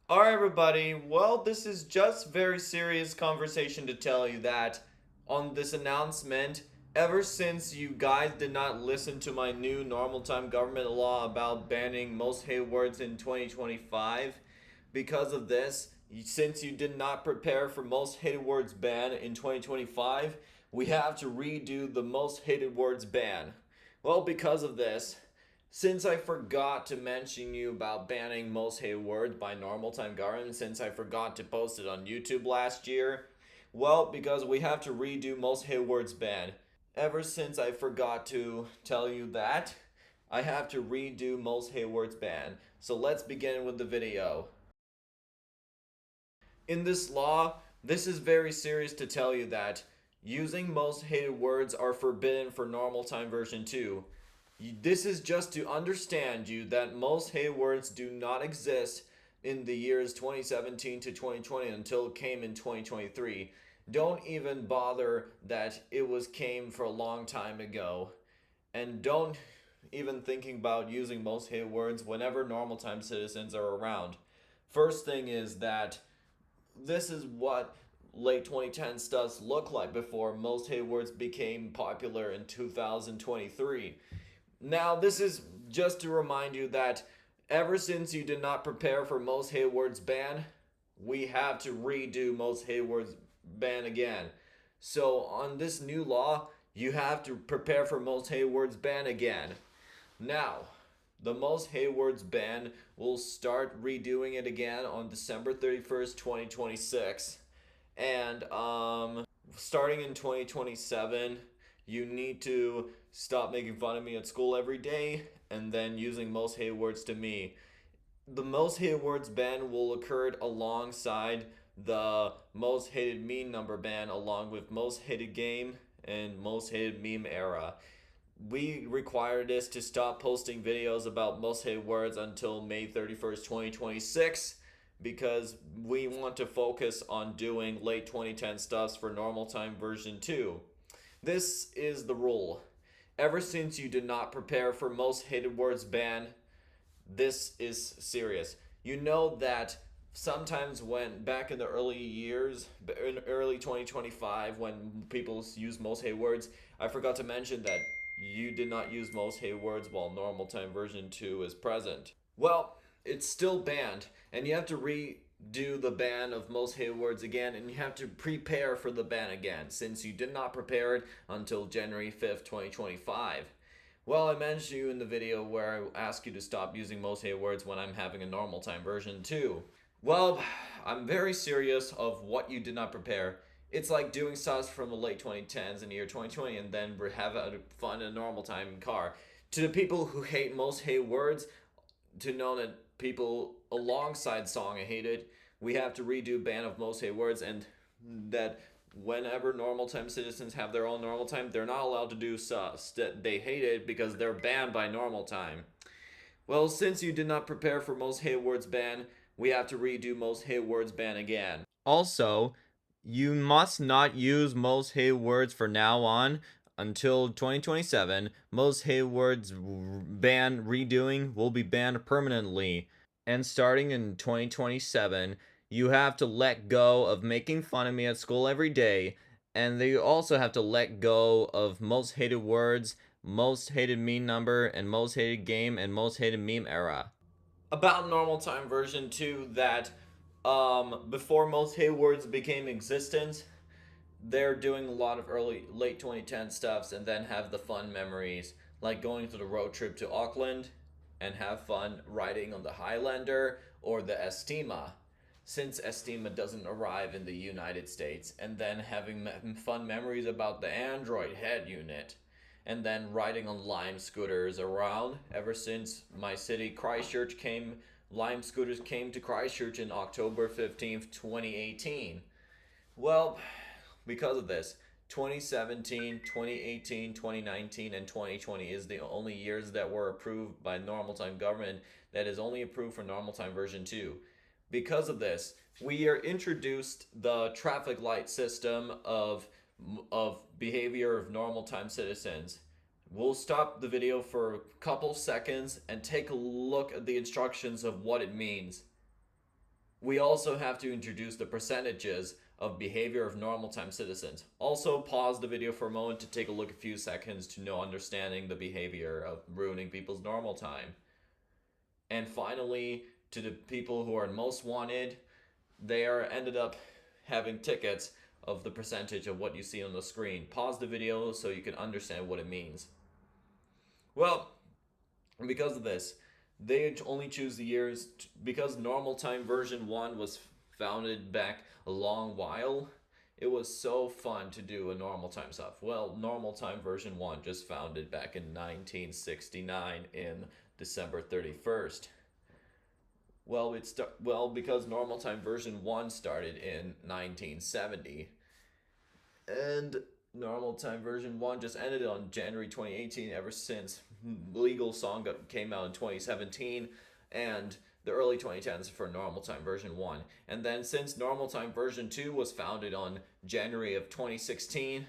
Alright, everybody. Well, this is just very serious conversation to tell you that on this announcement, ever since you guys did not listen to my new normal time government law about banning most hate words in 2025, because of this, since you did not prepare for most hated words ban in 2025, we have to redo the most hated words ban. Well, because of this, since I forgot to mention you about banning most hated words by normal time government, since I forgot to post it on YouTube last year, well, because we have to redo most hated words ban. Ever since I forgot to tell you that, I have to redo most hated words ban. So let's begin with the video. In this law, this is very serious to tell you that using most hated words are forbidden for normal time version 2. This is just to understand you that most hated words do not exist in the years 2017 to 2020 until it came in 2023. Don't even bother that it was came for a long time ago. And don't even thinking about using most hated words whenever normal time citizens are around. First thing is that this is what late 2010s does look like before most hated words became popular in 2023. Now, this is just to remind you that ever since you did not prepare for most hated words ban, we have to redo most hated words ban again. So on this new law, you have to prepare for most hated words ban again. Now, the most hated words ban will start redoing it again on December 31st, 2026. And starting in 2027, you need to stop making fun of me at school every day and then using most hated words to me. The most hated words ban will occur alongside the most hated meme number ban, along with most hated game and most hated meme era. We require this to stop posting videos about most hated words until May 31st, 2026, because we want to focus on doing late 2010 stuffs for normal time version 2. This is the rule. Ever since you did not prepare for most hated words ban, this is serious. You know that sometimes when back in the early years, in early 2025, when people use most hated words, I forgot to mention that you did not use most hated words while normal time version 2 is present. Well, it's still banned, and you have to redo the ban of most hated words again, and you have to prepare for the ban again, since you did not prepare it until January 5th, 2025. Well, I mentioned you in the video where I ask you to stop using most hated words when I'm having a normal time version too. Well, I'm very serious of what you did not prepare. It's like doing stuff from the late 2010s in the year 2020 and then have fun in a normal time car. To the people who hate most hated words, to know that people alongside song I hated, we have to redo ban of most hated words, and that whenever normal time citizens have their own normal time, they're not allowed to do stuff that they hated because they're banned by normal time. Well, since you did not prepare for most hated words ban, we have to redo most hated words ban again. Also, you must not use most hated words for now on until 2027. Most hated words ban redoing will be banned permanently. And starting in 2027, you have to let go of making fun of me at school every day. And you also have to let go of most hated words, most hated meme number, and most hated game, and most hated meme era. About normal time version 2, that before most hated words became existent, they're doing a lot of early late 2010 stuffs and then have the fun memories, like going to the road trip to Auckland and have fun riding on the Highlander or the Estima, since Estima doesn't arrive in the United States, and then having fun memories about the Android head unit, and then riding on Lime scooters around. Ever since my city Christchurch came, Lime scooters came to Christchurch in October 15th, 2018. Well, because of this, 2017, 2018, 2019, and 2020 is the only years that were approved by normal time government that is only approved for normal time version 2. Because of this, we are introduced the traffic light system of behavior of normal time citizens. We'll stop the video for a couple seconds and take a look at the instructions of what it means. We also have to introduce the percentages of behavior of normal time citizens. Also, pause the video for a moment to take a look a few seconds to know understanding the behavior of ruining people's normal time. And finally, to the people who are most wanted, they are ended up having tickets of the percentage of what you see on the screen. Pause the video so you can understand what it means. Well, because of this, they only choose the years because normal time version 1 was founded back a long while. It was so fun to do a normal time stuff. Well, normal time version 1 just founded back in 1969 in December 31st. Well, because normal time version 1 started in 1970 and normal time version 1 just ended on January 2018 ever since Legal Song came out in 2017 and the early 2010s for normal time version 1. And then since normal time version 2 was founded on January of 2016,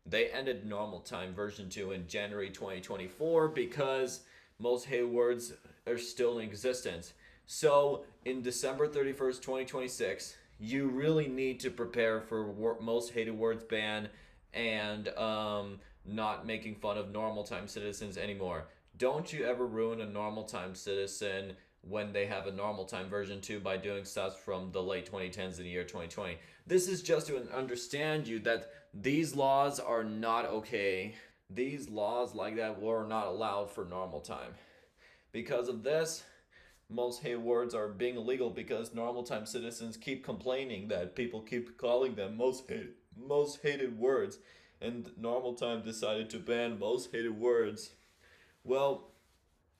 they ended normal time version 2 in January 2024 because most hated words are still in existence. So in December 31st, 2026, you really need to prepare for most hated words ban and not making fun of normal time citizens anymore. Don't you ever ruin a normal time citizen when they have a normal time version 2 by doing stuff from the late 2010s and the year 2020. This is just to understand you that these laws are not okay. These laws like that were not allowed for normal time. Because of this, most hated words are being illegal because normal time citizens keep complaining that people keep calling them most hated words, and normal time decided to ban most hated words. Well,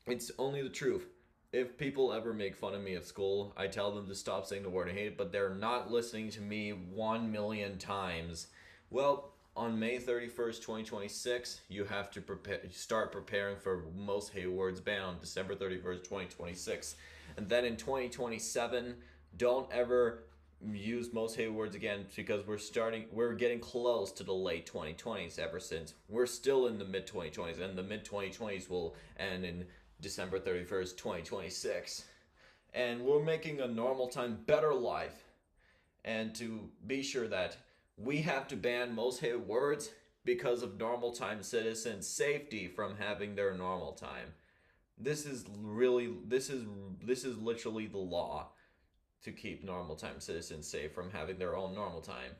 it's only the truth. If people ever make fun of me at school, I tell them to stop saying the word I hate, but they're not listening to me 1 million times. Well, on May 31st, 2026, you have to start preparing for most hated words ban on December 31st, 2026. And then in 2027, don't ever use most hated words again because we're getting close to the late 2020s ever since. We're still in the mid 2020s and the mid 2020s will end in December 31st, 2026. And we're making a normal time better life. And to be sure that we have to ban most hated words because of normal time citizens' safety from having their normal time. This is literally the law to keep normal time citizens safe from having their own normal time.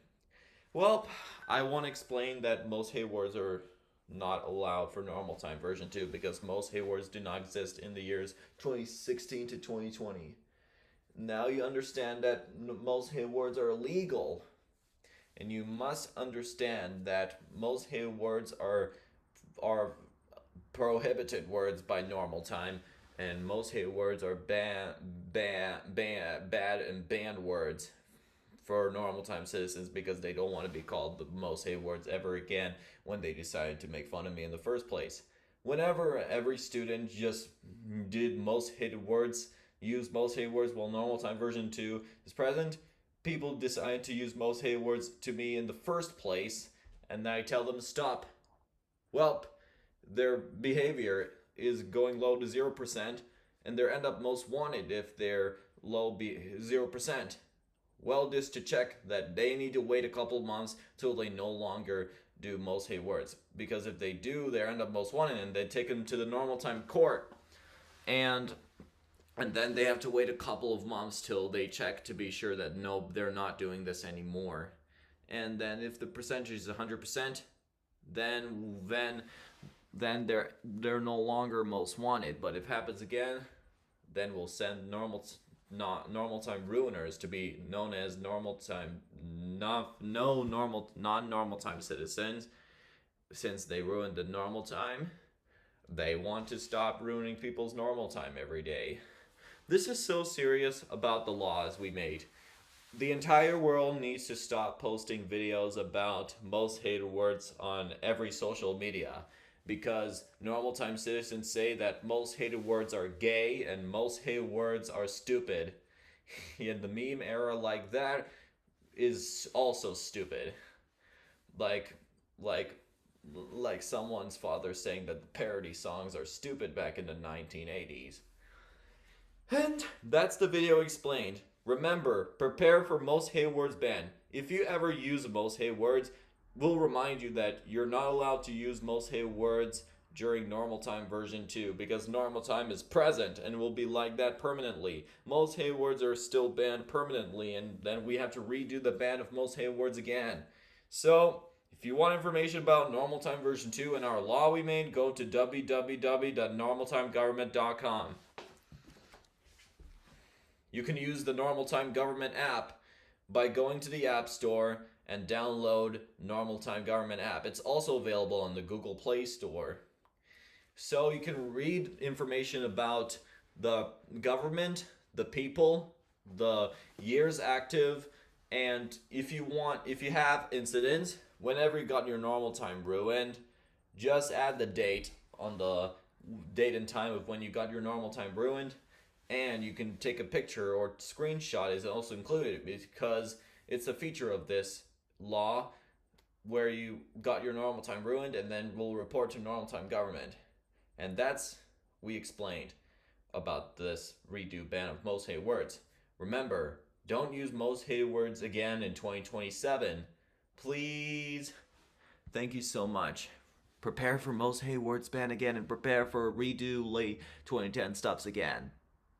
Well, I want to explain that most hated words are not allowed for normal time version 2 because most hated words do not exist in the years 2016 to 2020. Now you understand that most hated words are illegal. And you must understand that most hated words are prohibited words by normal time, and most hated words are bad and banned words for normal time citizens because they don't want to be called the most hated words ever again when they decided to make fun of me in the first place. Whenever every student just did most hated words, use most hated words while normal time version 2 is present, people decide to use most hated words to me in the first place, and I tell them to stop. Well, their behavior is going low to 0%, and they end up most wanted if they're 0%. Well, just to check that they need to wait a couple months till they no longer do most hated words. Because if they do, they end up most wanted, and they take them to the normal time court. And then they have to wait a couple of months till they check to be sure that no, they're not doing this anymore. And then if the percentage is 100%, then they're no longer most wanted. But if it happens again, then we'll send normal time ruiners to be known as non-normal time citizens. Since they ruined the normal time, they want to stop ruining people's normal time every day. This is so serious about the laws we made. The entire world needs to stop posting videos about most hated words on every social media because normal time citizens say that most hated words are gay and most hated words are stupid. And the meme era like that is also stupid. Like someone's father saying that the parody songs are stupid back in the 1980s. And that's the video explained. Remember, prepare for most hated words ban. If you ever use most hated words, we'll remind you that you're not allowed to use most hated words during normal time version 2 because normal time is present and will be like that permanently. Most hated words are still banned permanently, and then we have to redo the ban of most hated words again. So, if you want information about normal time version 2 and our law we made, go to www.normaltimegovernment.com. You can use the Normal Time Government app by going to the App Store and download Normal Time Government app. It's also available on the Google Play Store. So you can read information about the government, the people, the years active, and if you have incidents, whenever you got your normal time ruined, just add the date on the date and time of when you got your normal time ruined, and you can take a picture or screenshot is also included because it's a feature of this law where you got your normal time ruined and then we'll report to normal time government. And that's we explained about this redo ban of most hated words. Remember, don't use most hated words again in 2027. Please. Thank you so much. Prepare for most hated words ban again and prepare for a redo late 2010 stops again.